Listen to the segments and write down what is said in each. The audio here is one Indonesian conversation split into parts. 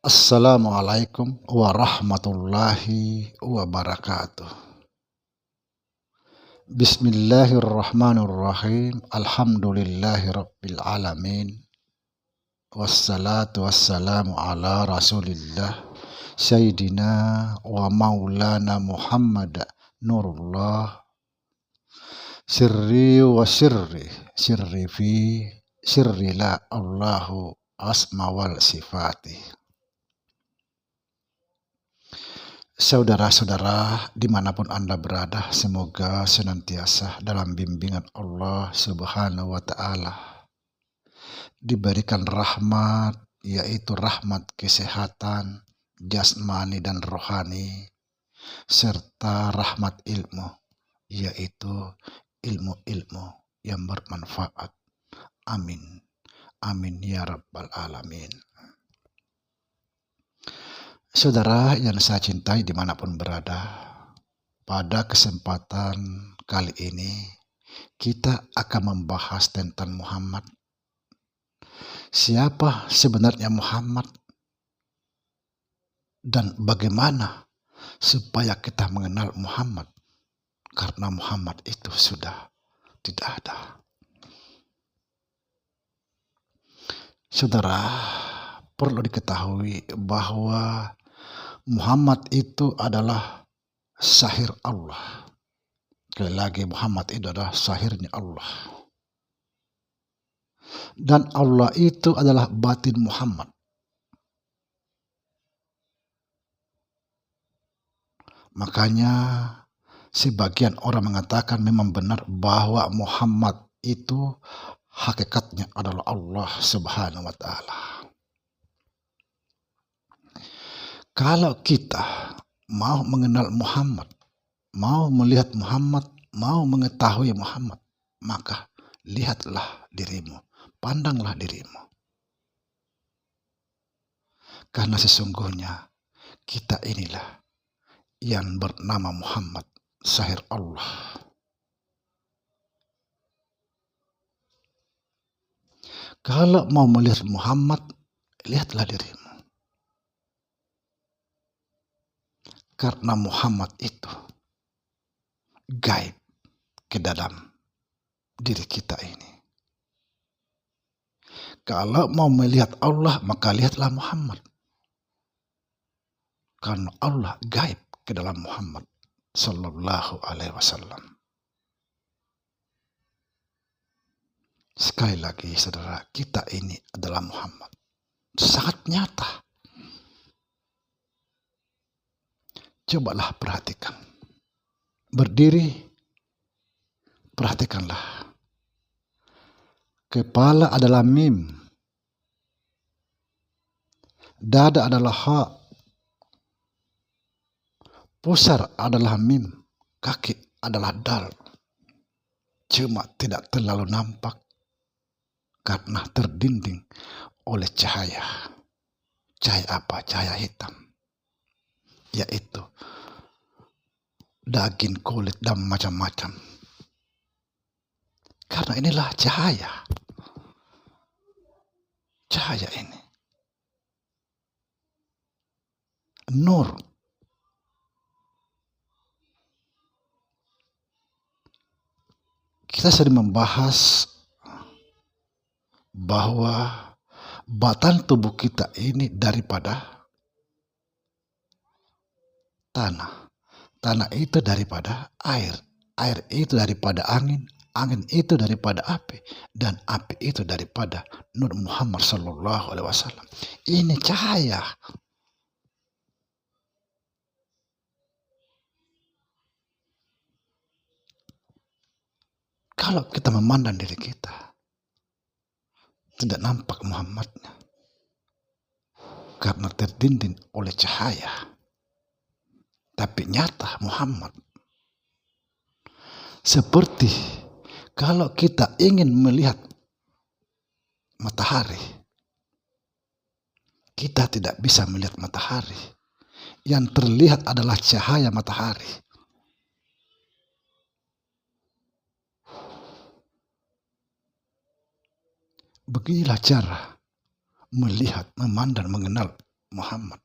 Assalamualaikum warahmatullahi wabarakatuh. Bismillahirrahmanirrahim. Alhamdulillahi rabbil alamin. Wassalatu wassalamu ala rasulillah Sayyidina wa maulana Muhammad Nurullah sirri wa sirri fi sirri la Allahu asma wal sifati. Saudara-saudara dimanapun Anda berada, semoga senantiasa dalam bimbingan Allah Subhanahu wa Ta'ala, diberikan rahmat, yaitu rahmat kesehatan jasmani dan rohani, serta rahmat ilmu, yaitu ilmu-ilmu yang bermanfaat. Amin. Amin ya rabbal alamin. Saudara yang saya cintai dimanapun berada, pada kesempatan kali ini kita akan membahas tentang Muhammad. Siapa sebenarnya Muhammad dan bagaimana supaya kita mengenal Muhammad, karena Muhammad itu sudah tidak ada. Saudara, perlu diketahui bahwa Muhammad itu adalah sahir Allah. Sekali lagi, Muhammad itu adalah sahirnya Allah. Dan Allah itu adalah batin Muhammad. Makanya sebagian orang mengatakan memang benar bahwa Muhammad itu hakikatnya adalah Allah Subhanahu wa Ta'ala. Kalau kita mau mengenal Muhammad, mau melihat Muhammad, mau mengetahui Muhammad, maka lihatlah dirimu, pandanglah dirimu. Karena sesungguhnya kita inilah yang bernama Muhammad, sahir Allah. Kalau mau melihat Muhammad, lihatlah dirimu. Karena Muhammad itu gaib ke dalam diri kita ini. Kalau mau melihat Allah, maka lihatlah Muhammad. Karena Allah gaib ke dalam Muhammad Sallallahu Alaihi Wasallam. Sekali lagi saudara, kita ini adalah Muhammad. Sangat nyata. Cobalah perhatikan. Berdiri, perhatikanlah. Kepala adalah mim. Dada adalah ha. Pusar adalah mim. Kaki adalah dal. Cuma tidak terlalu nampak karena terdinding oleh cahaya. Cahaya apa? Cahaya hitam. Yaitu daging, kulit, dan macam-macam. Karena inilah cahaya. Cahaya ini. Nur. Kita sering membahas bahwa batang tubuh kita ini daripada tanah. Tanah itu daripada air. Air itu daripada angin. Angin itu daripada api. Dan api itu daripada Nur Muhammad Sallallahu Alaihi Wasallam. Ini cahaya. Kalau kita memandang diri kita, tidak nampak Muhammadnya. Karena terdinding oleh cahaya. Tapi nyata Muhammad. Seperti kalau kita ingin melihat matahari, kita tidak bisa melihat matahari. Yang terlihat adalah cahaya matahari. Beginilah cara melihat, memandang, mengenal Muhammad.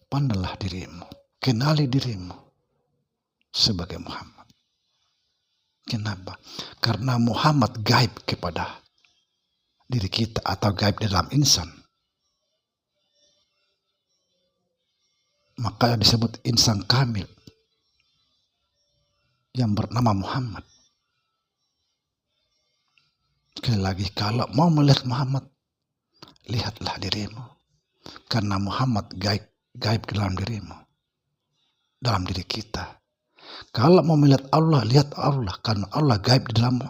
Pandanglah dirimu, kenali dirimu sebagai Muhammad. Kenapa? Karena Muhammad gaib kepada diri kita atau gaib dalam insan. Maka disebut insan kamil yang bernama Muhammad. Sekali lagi, kalau mau melihat Muhammad, lihatlah dirimu. Karena Muhammad gaib dalam dirimu, dalam diri kita. Kalau mau melihat Allah, lihat Allah. Karena Allah gaib di dalammu.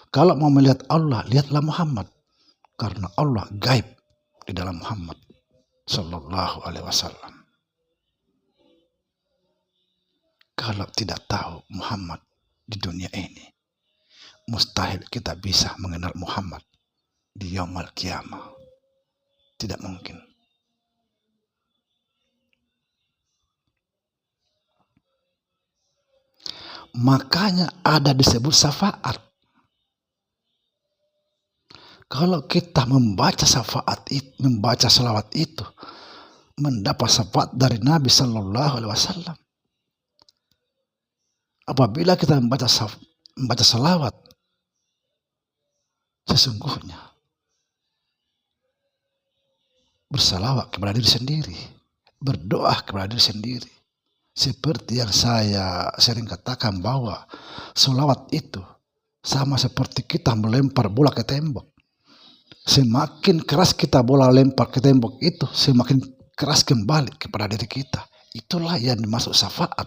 Kalau mau melihat Allah, lihatlah Muhammad. Karena Allah gaib di dalam Muhammad Sallallahu Alaihi Wasallam. Kalau tidak tahu Muhammad di dunia ini, mustahil kita bisa mengenal Muhammad di yaumul qiyamah. Tidak mungkin. Makanya ada disebut syafaat. Kalau kita membaca syafaat itu, membaca salawat itu, mendapat syafaat dari Nabi Sallallahu Alaihi Wasallam. Apabila kita membaca salawat, sesungguhnya bersalawat kepada diri sendiri, berdoa kepada diri sendiri. Seperti yang saya sering katakan bahwa salawat itu sama seperti kita melempar bola ke tembok. Semakin keras kita bola lempar ke tembok itu, semakin keras kembali kepada diri kita. Itulah yang dimaksud syafaat.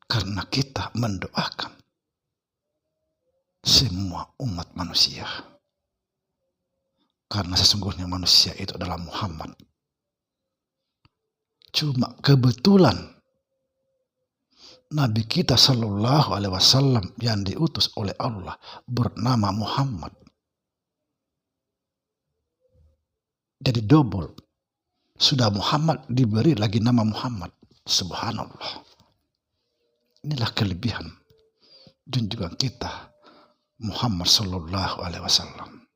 Karena kita mendoakan semua umat manusia. Karena sesungguhnya manusia itu adalah Muhammad. Cuma kebetulan Nabi kita Sallallahu Alaihi Wasallam yang diutus oleh Allah bernama Muhammad. Jadi double. Sudah Muhammad diberi lagi nama Muhammad. Subhanallah. Inilah kelebihan junjungan kita Muhammad Sallallahu Alaihi Wasallam.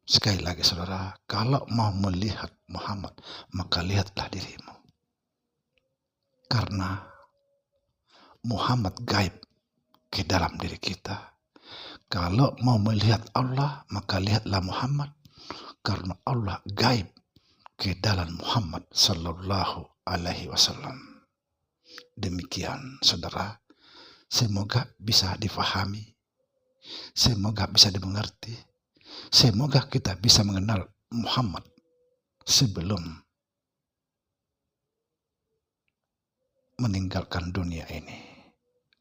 Sekali lagi saudara, kalau mau melihat Muhammad, maka lihatlah dirimu. Karena Muhammad gaib ke dalam diri kita. Kalau mau melihat Allah, maka lihatlah Muhammad. Karena Allah gaib ke dalam Muhammad Sallallahu Alaihi Wasallam. Demikian saudara, semoga bisa difahami, semoga bisa dimengerti, semoga kita bisa mengenal Muhammad sebelum meninggalkan dunia ini.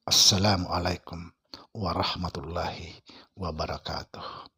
Assalamualaikum warahmatullahi wabarakatuh.